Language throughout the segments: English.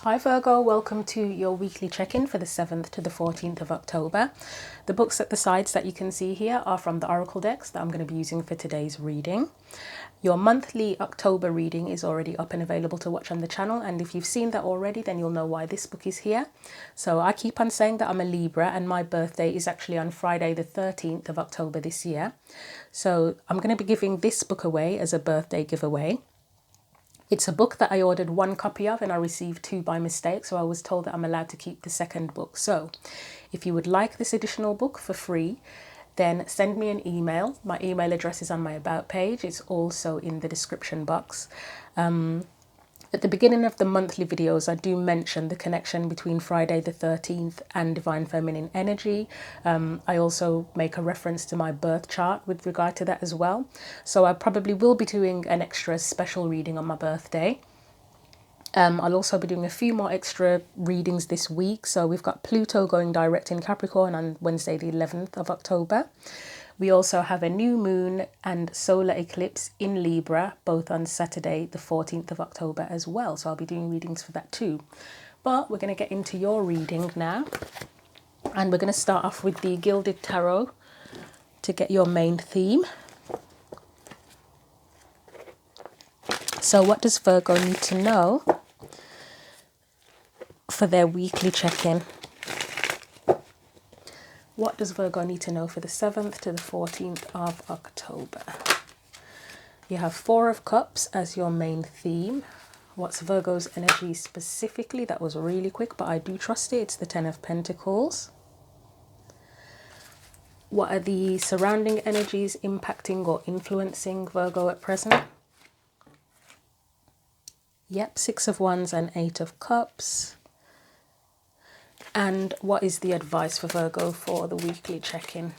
Hi Virgo, welcome to your weekly check-in for the 7th to the 14th of October. The books at the sides that you can see here are from the Oracle decks that I'm going to be using for today's reading. Your monthly October reading is already up and available to watch on the channel, and if you've seen that already then you'll know why this book is here. So I keep on saying that I'm a Libra and my birthday is actually on Friday the 13th of October this year. So I'm going to be giving this book away as a birthday giveaway. It's a book that I ordered one copy of and I received two by mistake, so I was told that I'm allowed to keep the second book. So if you would like this additional book for free, then send me an email. My email address is on my about page. It's also in the description box. At the beginning of the monthly videos, I do mention the connection between Friday the 13th and Divine Feminine Energy. I also make a reference to my birth chart with regard to that as well. So I probably will be doing an extra special reading on my birthday. I'll also be doing a few more extra readings this week. So we've got Pluto going direct in Capricorn on Wednesday the 11th of October. We also have a new moon and solar eclipse in Libra, both on Saturday, the 14th of October as well. So I'll be doing readings for that too. But we're going to get into your reading now. And we're going to start off with the Gilded Tarot to get your main theme. So what does Virgo need to know for their weekly check-in? What does Virgo need to know for the 7th to the 14th of October? You have Four of Cups as your main theme. What's Virgo's energy specifically? That was really quick, but I do trust it. It's the Ten of Pentacles. What are the surrounding energies impacting or influencing Virgo at present? Yep, Six of Wands and Eight of Cups. And what is the advice for Virgo for the weekly check-in?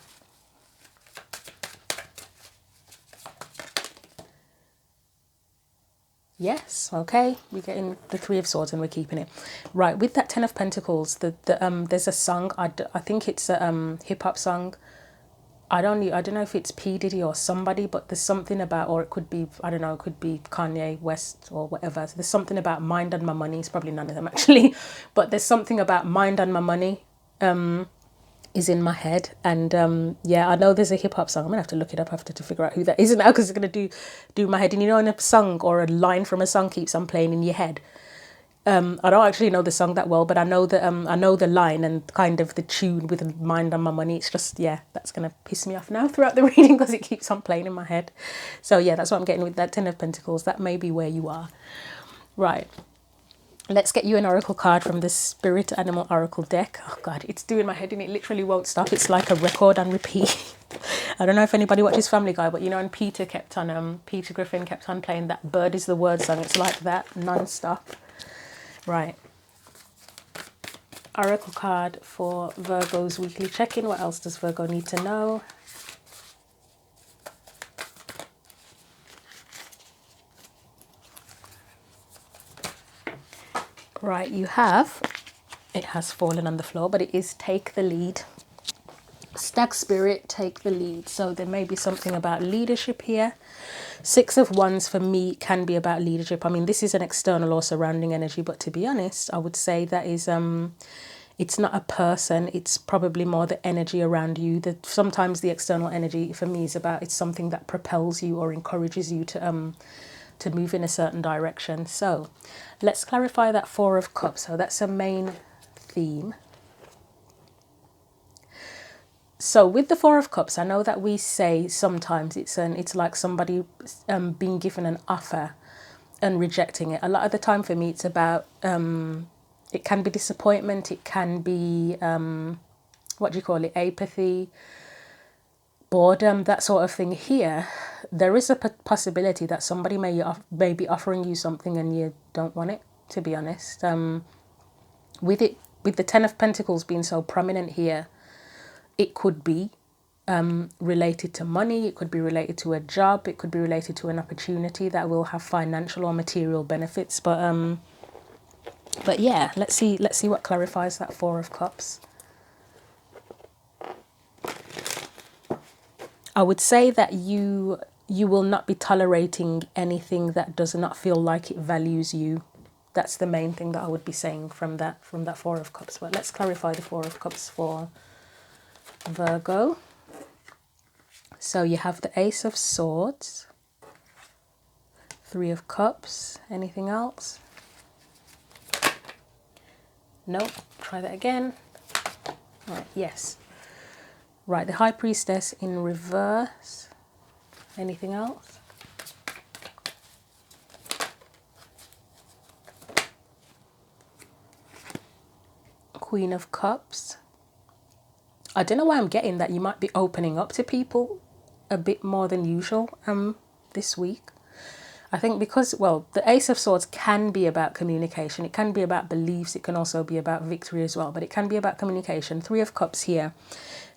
Yes, okay, we're getting the Three of Swords and we're keeping it. Right, with that Ten of Pentacles, there's a song, I think it's a hip-hop song. I don't know if it's P. Diddy or somebody, but there's something about, or it could be, I don't know, it could be Kanye West or whatever. So there's something about mind and my money. It's probably none of them actually, but there's something about mind and my money is in my head. And yeah, I know there's a hip hop song. I'm gonna have to look it up after to figure out who that is now, because it's gonna do my head. And you know, when a song or a line from a song keeps on playing in your head. I don't actually know the song that well, but I know the line and kind of the tune with Mind on My Money. It's just, yeah, that's going to piss me off now throughout the reading because it keeps on playing in my head. So yeah, that's what I'm getting with that Ten of Pentacles. That may be where you are. Right. Let's get you an oracle card from the Spirit Animal Oracle deck. Oh God, it's doing my head in. It literally won't stop. It's like a record on repeat. I don't know if anybody watches Family Guy, but you know, and Peter Griffin kept on playing that Bird is the Word song. It's like that non-stop. Right. Oracle card for Virgo's weekly check-in. What else does Virgo need to know? Right, you have, it has fallen on the floor, but it is Take the Lead. Stag Spirit, take the lead. So there may be something about leadership here. Six of Wands for me can be about leadership. I mean, this is an external or surrounding energy, but to be honest, I would say that is it's not a person. It's probably more the energy around you. That sometimes the external energy for me is about, it's something that propels you or encourages you to move in a certain direction. So let's clarify that Four of Cups. So that's a main theme. So with the Four of Cups, I know that we say sometimes it's like somebody being given an offer and rejecting it. A lot of the time for me, it's about, it can be disappointment, it can be, what do you call it, apathy, boredom, that sort of thing. Here, there is a possibility that somebody may be offering you something and you don't want it, to be honest. With the Ten of Pentacles being so prominent here, it could be related to money, it could be related to a job, it could be related to an opportunity that will have financial or material benefits. But yeah, let's see what clarifies that Four of Cups. I would say that you will not be tolerating anything that does not feel like it values you. That's the main thing that I would be saying from that Four of Cups. But let's clarify the Four of Cups for Virgo. So you have the Ace of Swords, Three of Cups. Anything else? Nope. Try that again. Right, yes. Right, the High Priestess in reverse. Anything else? Queen of Cups. I don't know why I'm getting that you might be opening up to people a bit more than usual this week. I think because, well, the Ace of Swords can be about communication. It can be about beliefs. It can also be about victory as well, but it can be about communication. Three of Cups here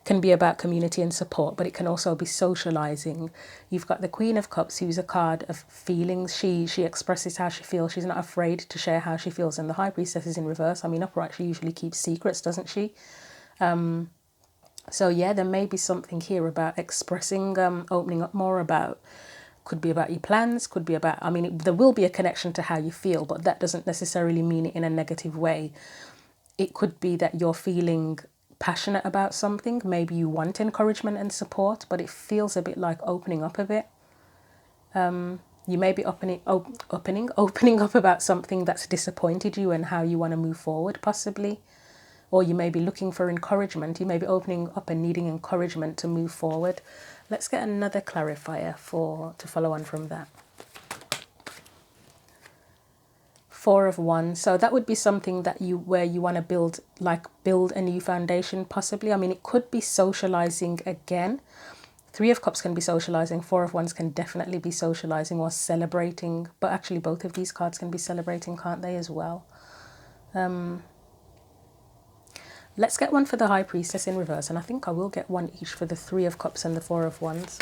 can be about community and support, but it can also be socializing. You've got the Queen of Cups, who's a card of feelings. She expresses how she feels. She's not afraid to share how she feels. And the High Priestess is in reverse. I mean, upright, she usually keeps secrets, doesn't she? So yeah, there may be something here about expressing, opening up more about, could be about your plans, could be about, I mean, there will be a connection to how you feel, but that doesn't necessarily mean it in a negative way. It could be that you're feeling passionate about something. Maybe you want encouragement and support, but it feels a bit like opening up a bit. You may be opening up about something that's disappointed you and how you want to move forward, possibly. Or you may be looking for encouragement. You may be opening up and needing encouragement to move forward. Let's get another clarifier to follow on from that. Four of Wands. So that would be something that where you want to build a new foundation, possibly. I mean, it could be socializing again. Three of Cups can be socializing. Four of Wands can definitely be socializing or celebrating. But actually, both of these cards can be celebrating, can't they, as well? Let's get one for the High Priestess in reverse, and I think I will get one each for the Three of Cups and the Four of Wands.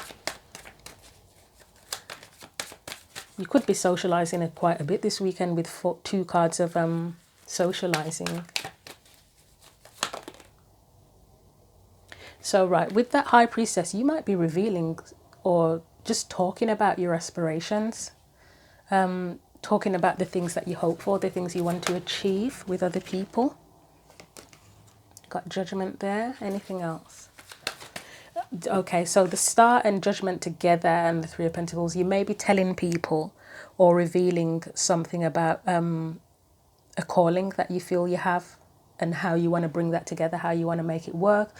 You could be socializing it quite a bit this weekend with two cards of socializing. So right, with that High Priestess, you might be revealing or just talking about your aspirations, talking about the things that you hope for, the things you want to achieve with other people. Got Judgment there. Anything else? Okay, so the Star and Judgment together and the Three of Pentacles, you may be telling people or revealing something about a calling that you feel you have and how you want to bring that together, how you want to make it work.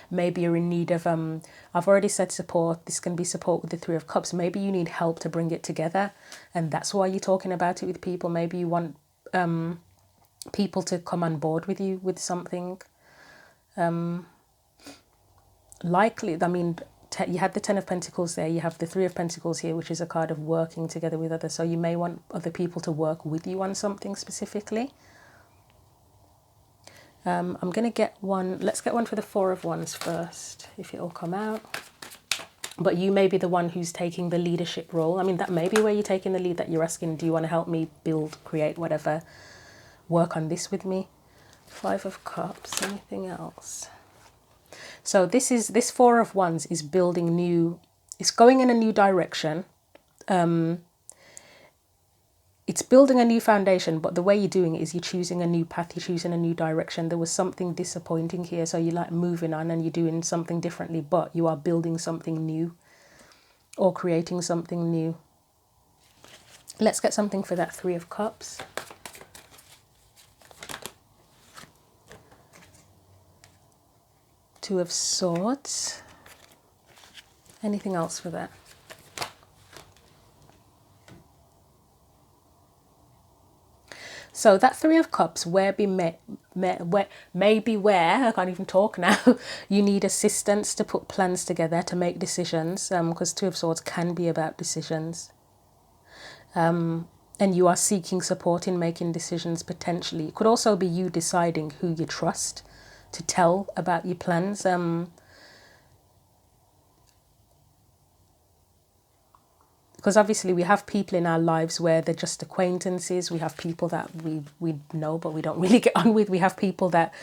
Maybe you're in need of, I've already said support. This can be support with the Three of Cups. Maybe you need help to bring it together, and that's why you're talking about it with people. Maybe you want people to come on board with you with something. Likely, I mean, you had the Ten of Pentacles there, you have the Three of Pentacles here, which is a card of working together with others. So you may want other people to work with you on something specifically. I'm going to get one. Let's get one for the Four of Wands first, if it'll come out. But you may be the one who's taking the leadership role. I mean, that may be where you're taking the lead, that you're asking, do you want to help me build, create, whatever, work on this with me? Five of Cups. Anything else? So this Four of Wands is building new. It's going in a new direction. It's building a new foundation, but the way you're doing it is you're choosing a new path. You're choosing a new direction. There was something disappointing here, so you're like moving on and you're doing something differently, but you are building something new or creating something new. Let's get something for that Three of Cups. Two of Swords. Anything else for that? So that Three of Cups may be where I can't even talk now. You need assistance to put plans together, to make decisions, because Two of Swords can be about decisions. And you are seeking support in making decisions potentially. It could also be you deciding who you trust to tell about your plans. Because obviously we have people in our lives where they're just acquaintances. We have people that we know but we don't really get on with. We have people that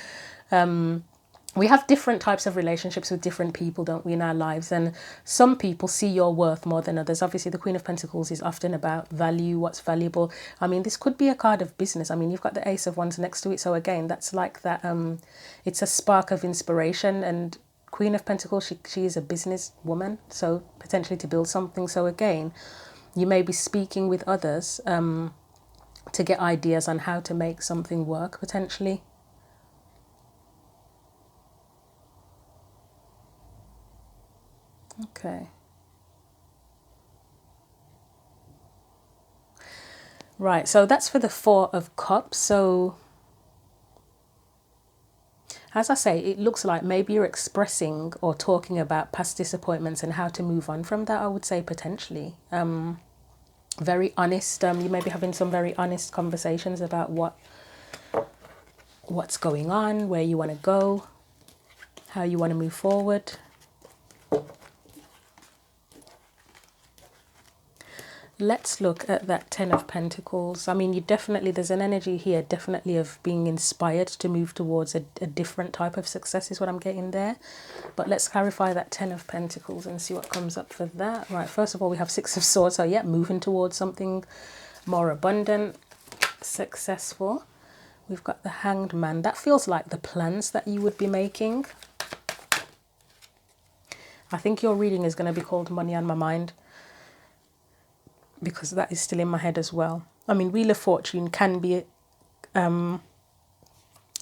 we have different types of relationships with different people, don't we, in our lives? And some people see your worth more than others. Obviously, the Queen of Pentacles is often about value, what's valuable. I mean, this could be a card of business. I mean, you've got the Ace of Wands next to it. So again, that's like that. It's a spark of inspiration. And Queen of Pentacles, she is a business woman. So potentially to build something. So again, you may be speaking with others to get ideas on how to make something work, potentially. Okay. Right, so that's for the Four of Cups. So as I say, it looks like maybe you're expressing or talking about past disappointments and how to move on from that, I would say, potentially. Very honest. You may be having some very honest conversations about what's going on, where you want to go, how you want to move forward. Let's look at that Ten of Pentacles. I mean, there's an energy here, definitely of being inspired to move towards a different type of success is what I'm getting there. But let's clarify that Ten of Pentacles and see what comes up for that. Right, first of all, we have Six of Swords. So yeah, moving towards something more abundant, successful. We've got the Hanged Man. That feels like the plans that you would be making. I think your reading is going to be called Money on My Mind, because that is still in my head as well. I mean, Wheel of Fortune can be, it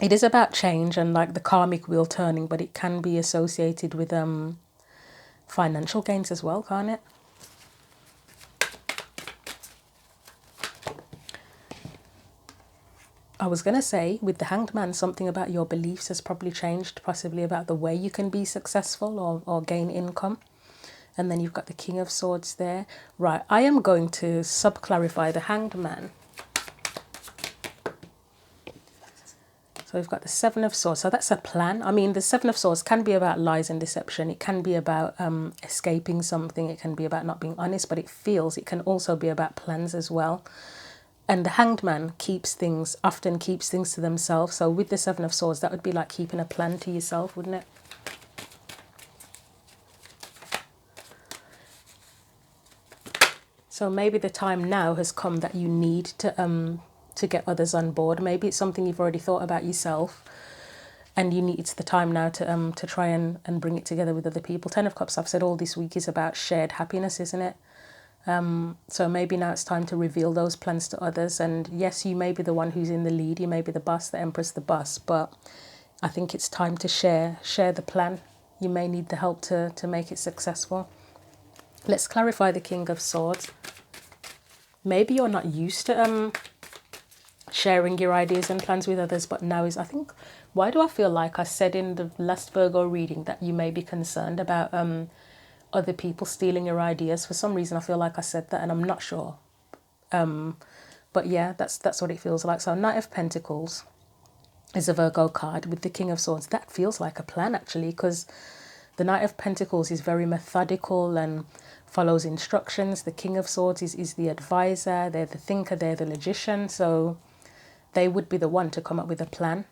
is about change and like the karmic wheel turning, but it can be associated with financial gains as well, can't it? I was going to say, with the Hanged Man, something about your beliefs has probably changed, possibly about the way you can be successful or gain income. And then you've got the King of Swords there. Right, I am going to sub-clarify the Hanged Man. So we've got the Seven of Swords. So that's a plan. I mean, the Seven of Swords can be about lies and deception. It can be about escaping something. It can be about not being honest, but it can also be about plans as well. And the Hanged Man often keeps things to themselves. So with the Seven of Swords, that would be like keeping a plan to yourself, wouldn't it? So maybe the time now has come that you need to get others on board. Maybe it's something you've already thought about yourself, and it's the time now to try and bring it together with other people. Ten of Cups, I've said all this week, is about shared happiness, isn't it? So maybe now it's time to reveal those plans to others. And yes, you may be the one who's in the lead. You may be the boss, the Empress, the boss. But I think it's time to share the plan. You may need the help to make it successful. Let's clarify the King of Swords. Maybe you're not used to sharing your ideas and plans with others, but now I think, why do I feel like I said in the last Virgo reading that you may be concerned about other people stealing your ideas? For some reason I feel like I said that, and I'm not sure. But yeah, that's what it feels like. So Knight of Pentacles is a Virgo card with the King of Swords. That feels like a plan, actually, because the Knight of Pentacles is very methodical and follows instructions. The King of Swords is the advisor. They're the thinker. They're the logician. So they would be the one to come up with a plan.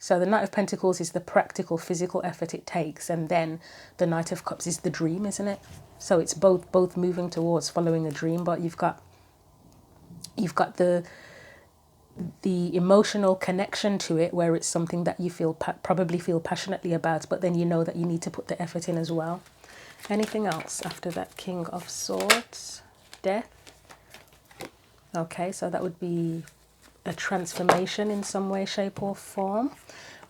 So the Knight of Pentacles is the practical, physical effort it takes. And then the Knight of Cups is the dream, isn't it? So it's both moving towards following a dream, but you've got the emotional connection to it, where it's something that you probably feel passionately about, but then you know that you need to put the effort in as well. Anything else after that King of Swords? Death. Okay, so that would be a transformation in some way, shape or form.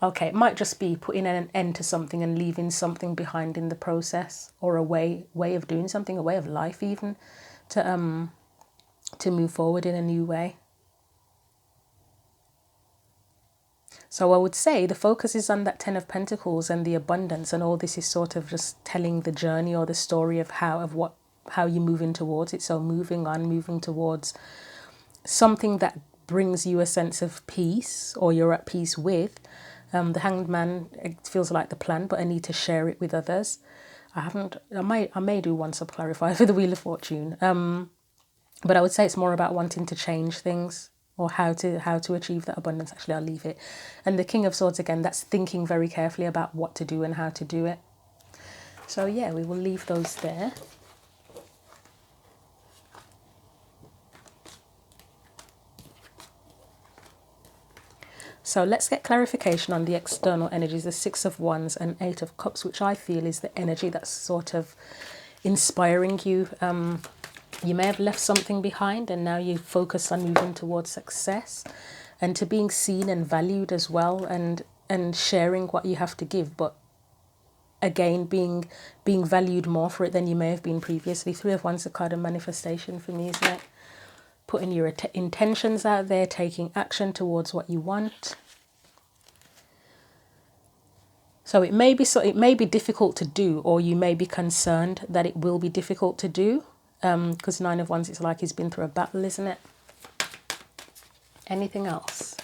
Okay, it might just be putting an end to something and leaving something behind in the process, or a way of doing something, a way of life even, to move forward in a new way. So I would say the focus is on that Ten of Pentacles and the abundance, and all this is sort of just telling the journey or the story of how you're moving towards it. So moving on, moving towards something that brings you a sense of peace, or you're at peace with. The Hanged Man, it feels like the plan, but I need to share it with others. I may do one sub-clarify for the Wheel of Fortune. But I would say it's more about wanting to change things, or how to achieve that abundance. Actually, I'll leave it. And the King of Swords, again, that's thinking very carefully about what to do and how to do it. So yeah, we will leave those there. So let's get clarification on the external energies, the Six of Wands and Eight of Cups, which I feel is the energy that's sort of inspiring you. You may have left something behind and now you focus on moving towards success and to being seen and valued as well, and sharing what you have to give, but again being valued more for it than you may have been previously. Three of Wands, a card of manifestation for me, isn't it? Putting your intentions out there, taking action towards what you want. So it may be difficult to do, or you may be concerned that it will be difficult to do, because Nine of Wands, it's like he's been through a battle, isn't it? Anything else?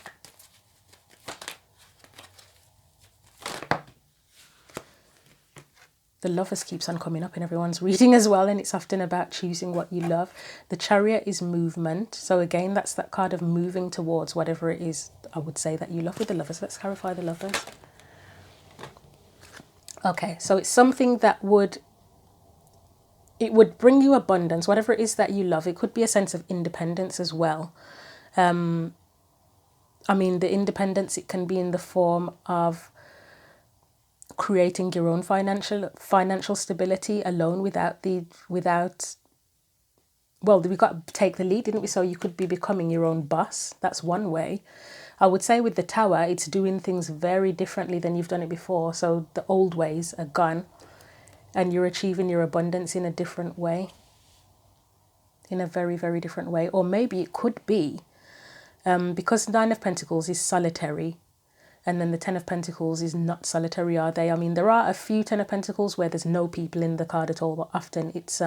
The Lovers keeps on coming up in everyone's reading as well, and it's often about choosing what you love. The Chariot is movement. So again, that's that card of moving towards whatever it is, I would say, that you love with the Lovers. Let's clarify the Lovers. Okay, so it's something that would bring you abundance, whatever it is that you love. It could be a sense of independence as well. I mean, the independence, it can be in the form of creating your own financial stability alone without well, we got to take the lead, didn't we? So you could be becoming your own boss. That's one way. I would say with the Tower, it's doing things very differently than you've done it before. So the old ways are gone and you're achieving your abundance in a different way, in a very, very different way. Or maybe it could be because Nine of Pentacles is solitary, and then the Ten of Pentacles is not solitary, are they? I mean, there are a few Ten of Pentacles where there's no people in the card at all, but often it's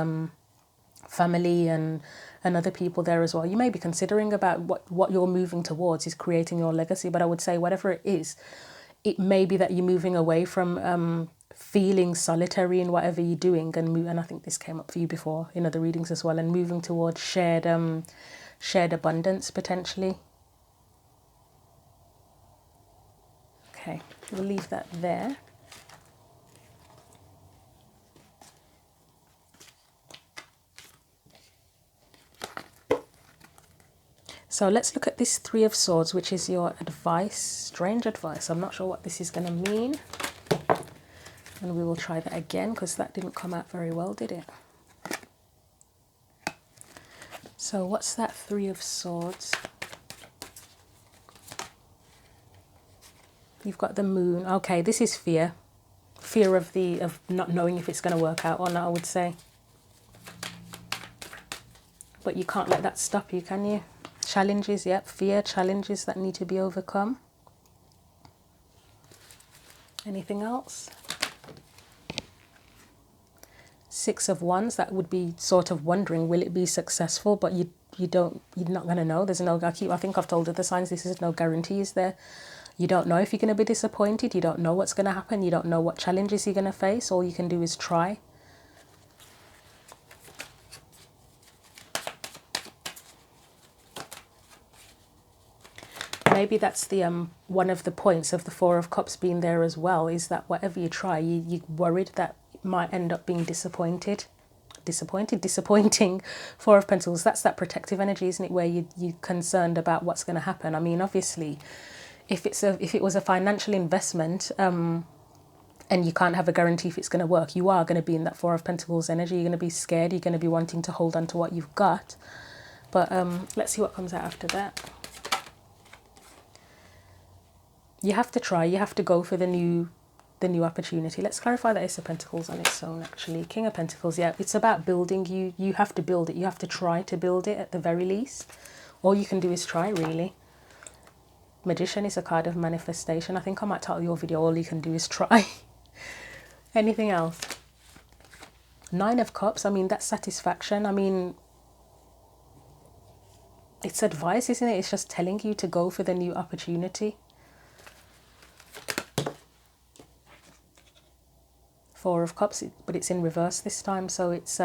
family and other people there as well. You may be considering about what you're moving towards is creating your legacy, but I would say whatever it is, it may be that you're moving away from feeling solitary in whatever you're doing, and I think this came up for you before in other readings as well, and moving towards shared abundance potentially. Okay, we'll leave that there. So let's look at this Three of Swords, which is your advice, strange advice. I'm not sure what this is going to mean. And we will try that again because that didn't come out very well, did it? So what's that Three of Swords? You've got the Moon. Okay, this is fear. Fear of not knowing if it's going to work out or not, I would say. But you can't let that stop you, can you? Challenges, yep, fear, challenges that need to be overcome. Anything else? Six of Wands, that would be sort of wondering, will it be successful? But you're not going to know. There's no, I think I've told other signs, this is no guarantees there. You don't know if you're going to be disappointed. You don't know what's going to happen. You don't know what challenges you're going to face. All you can do is try. Maybe that's the one of the points of the Four of Cups being there as well, is that whatever you try, you're worried that it might end up being disappointing. Four of Pentacles, that's that protective energy, isn't it, where you're concerned about what's going to happen. I mean, obviously, if it was a financial investment and you can't have a guarantee if it's going to work, you are going to be in that Four of Pentacles energy. You're going to be scared. You're going to be wanting to hold on to what you've got. But let's see what comes out after that. You have to try. You have to go for the new opportunity. Let's clarify that Ace of Pentacles on its own, actually. King of Pentacles, yeah, it's about building. You have to build it. You have to try to build it at the very least. All you can do is try, really. Magician is a card of manifestation. I think I might title your video, all you can do is try. Anything else? Nine of Cups, I mean, that's satisfaction. I mean, it's advice, isn't it? It's just telling you to go for the new opportunity. Four of Cups, but it's in reverse this time, so it's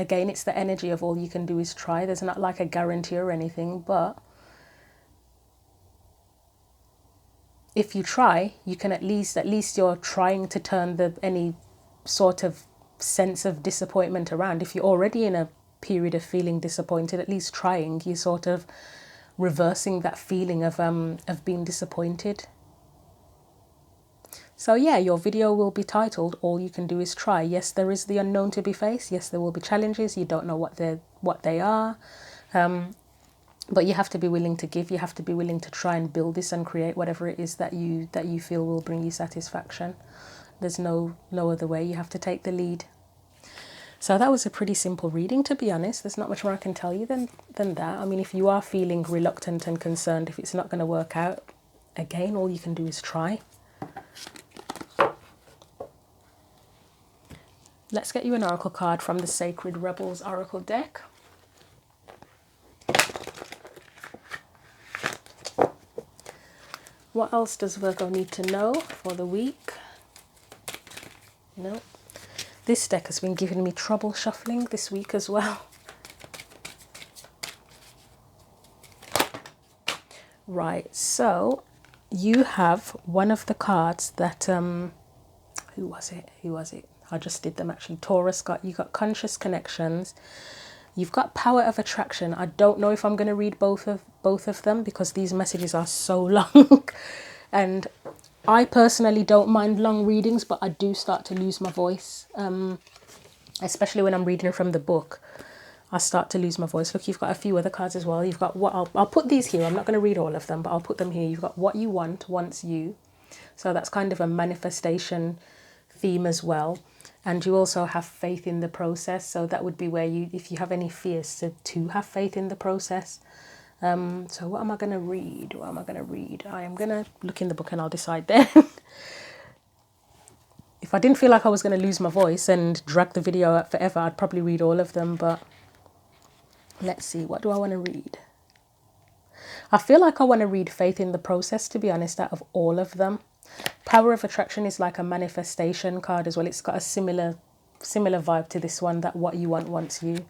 Again, it's the energy of all you can do is try. There's not like a guarantee or anything, but if you try, you can at least you're trying to turn any sort of sense of disappointment around. If you're already in a period of feeling disappointed, at least trying, you're sort of reversing that feeling of being disappointed. So yeah, your video will be titled "All You Can Do Is Try." Yes, there is the unknown to be faced. Yes, there will be challenges. You don't know what they are, but you have to be willing to give. You have to be willing to try and build this and create whatever it is that you feel will bring you satisfaction. There's no other way. You have to take the lead. So that was a pretty simple reading, to be honest. There's not much more I can tell you than that. I mean, if you are feeling reluctant and concerned if it's not going to work out, again, all you can do is try. Let's get you an oracle card from the Sacred Rebels Oracle deck. What else does Virgo need to know for the week? No. This deck has been giving me trouble shuffling this week as well. Right, so you have one of the cards that, who was it? I just did them actually. Taurus, you got conscious connections. You've got power of attraction. I don't know if I'm going to read both of them because these messages are so long. And I personally don't mind long readings, but I do start to lose my voice, especially when I'm reading from the book. I start to lose my voice. Look, you've got a few other cards as well. You've got what I'll put these here. I'm not going to read all of them, but I'll put them here. You've got what you want wants you. So that's kind of a manifestation theme as well. And you also have faith in the process. So that would be where if you have any fears, to have faith in the process. So what am I going to read? I am going to look in the book and I'll decide then. If I didn't feel like I was going to lose my voice and drag the video out forever, I'd probably read all of them. But let's see, what do I want to read? I feel like I want to read faith in the process, to be honest, out of all of them. Power of attraction is like a manifestation card as well. It's got a similar vibe to this one, that what you want wants you.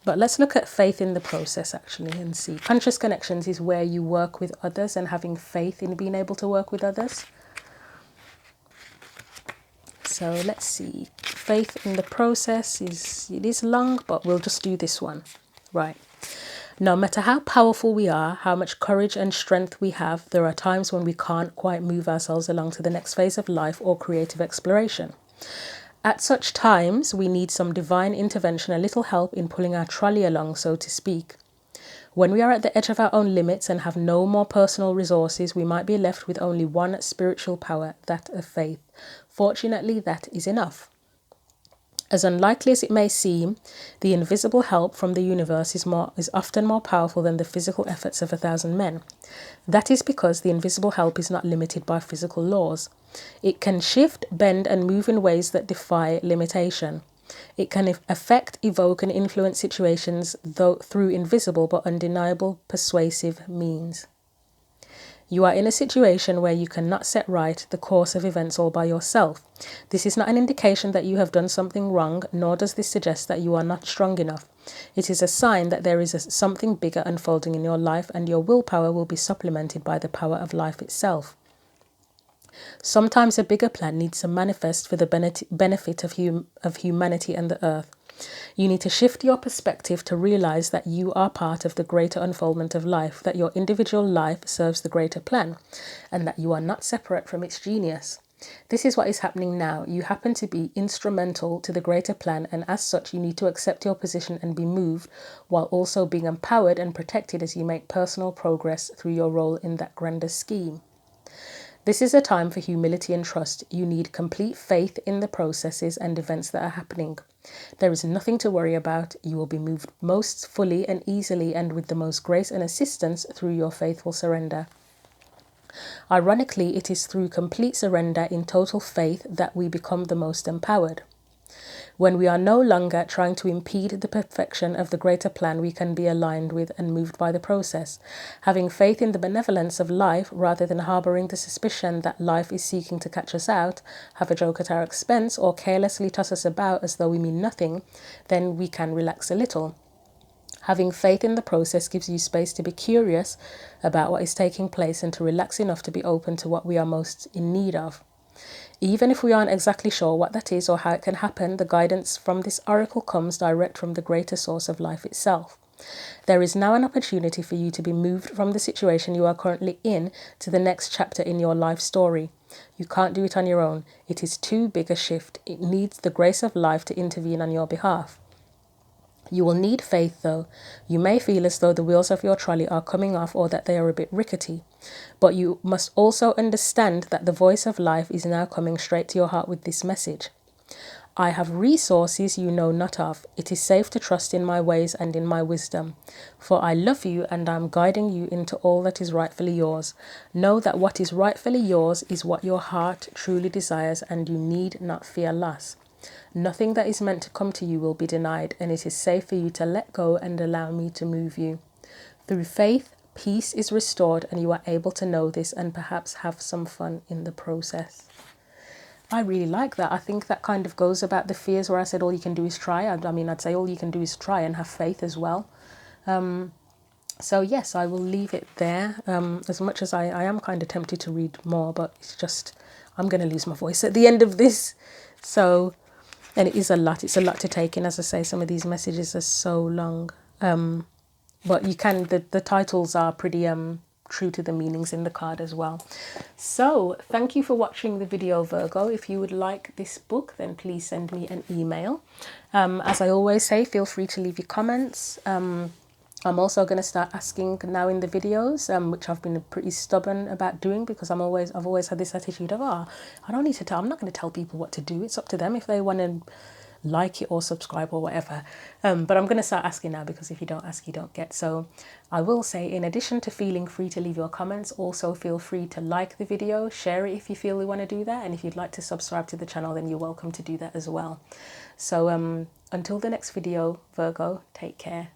But let's look at faith in the process actually and see. Conscious connections is where you work with others and having faith in being able to work with others. So let's see. Faith in the process is long, but we'll just do this one. Right. No matter how powerful we are, how much courage and strength we have, there are times when we can't quite move ourselves along to the next phase of life or creative exploration. At such times, we need some divine intervention, a little help in pulling our trolley along, so to speak. When we are at the edge of our own limits and have no more personal resources, we might be left with only one spiritual power, that of faith. Fortunately, that is enough. As unlikely as it may seem, the invisible help from the universe is often more powerful than the physical efforts of 1,000 men. That is because the invisible help is not limited by physical laws. It can shift, bend, and move in ways that defy limitation. It can affect, evoke, and influence situations through invisible but undeniable persuasive means. You are in a situation where you cannot set right the course of events all by yourself. This is not an indication that you have done something wrong, nor does this suggest that you are not strong enough. It is a sign that there is something bigger unfolding in your life, and your willpower will be supplemented by the power of life itself. Sometimes a bigger plan needs to manifest for the benefit of humanity and the earth. You need to shift your perspective to realize that you are part of the greater unfoldment of life, that your individual life serves the greater plan, and that you are not separate from its genius. This is what is happening now. You happen to be instrumental to the greater plan, and as such, you need to accept your position and be moved, while also being empowered and protected as you make personal progress through your role in that grander scheme. This is a time for humility and trust. You need complete faith in the processes and events that are happening. There is nothing to worry about. You will be moved most fully and easily and with the most grace and assistance through your faithful surrender. Ironically, it is through complete surrender in total faith that we become the most empowered. When we are no longer trying to impede the perfection of the greater plan, we can be aligned with and moved by the process. Having faith in the benevolence of life rather than harbouring the suspicion that life is seeking to catch us out, have a joke at our expense, or carelessly toss us about as though we mean nothing, then we can relax a little. Having faith in the process gives you space to be curious about what is taking place and to relax enough to be open to what we are most in need of. Even if we aren't exactly sure what that is or how it can happen, the guidance from this oracle comes direct from the greater source of life itself. There is now an opportunity for you to be moved from the situation you are currently in to the next chapter in your life story. You can't do it on your own. It is too big a shift. It needs the grace of life to intervene on your behalf. You will need faith, though. You may feel as though the wheels of your trolley are coming off or that they are a bit rickety. But you must also understand that the voice of life is now coming straight to your heart with this message. I have resources you know not of. It is safe to trust in my ways and in my wisdom. For I love you and I am guiding you into all that is rightfully yours. Know that what is rightfully yours is what your heart truly desires, and you need not fear loss. Nothing that is meant to come to you will be denied, and it is safe for you to let go and allow me to move you. Through faith, peace is restored, and you are able to know this and perhaps have some fun in the process. I really like that. I think that kind of goes about the fears where I said all you can do is try. I'd say all you can do is try and have faith as well. So yes, I will leave it there. As much as I am kind of tempted to read more, but it's just, I'm going to lose my voice at the end of this. So, and it is a lot. It's a lot to take in. As I say, some of these messages are so long. But you can, the titles are pretty true to the meanings in the card as well. So thank you for watching the video, Virgo. If you would like this book, then please send me an email. As I always say, feel free to leave your comments. I'm also going to start asking now in the videos, which I've been pretty stubborn about doing, because I've always had this attitude of, I don't need to tell, I'm not going to tell people what to do. It's up to them if they want to like it or subscribe or whatever. But I'm going to start asking now, because if you don't ask, you don't get. So I will say, in addition to feeling free to leave your comments, also feel free to like the video, share it if you feel you want to do that. And if you'd like to subscribe to the channel, then you're welcome to do that as well. So until the next video, Virgo, take care.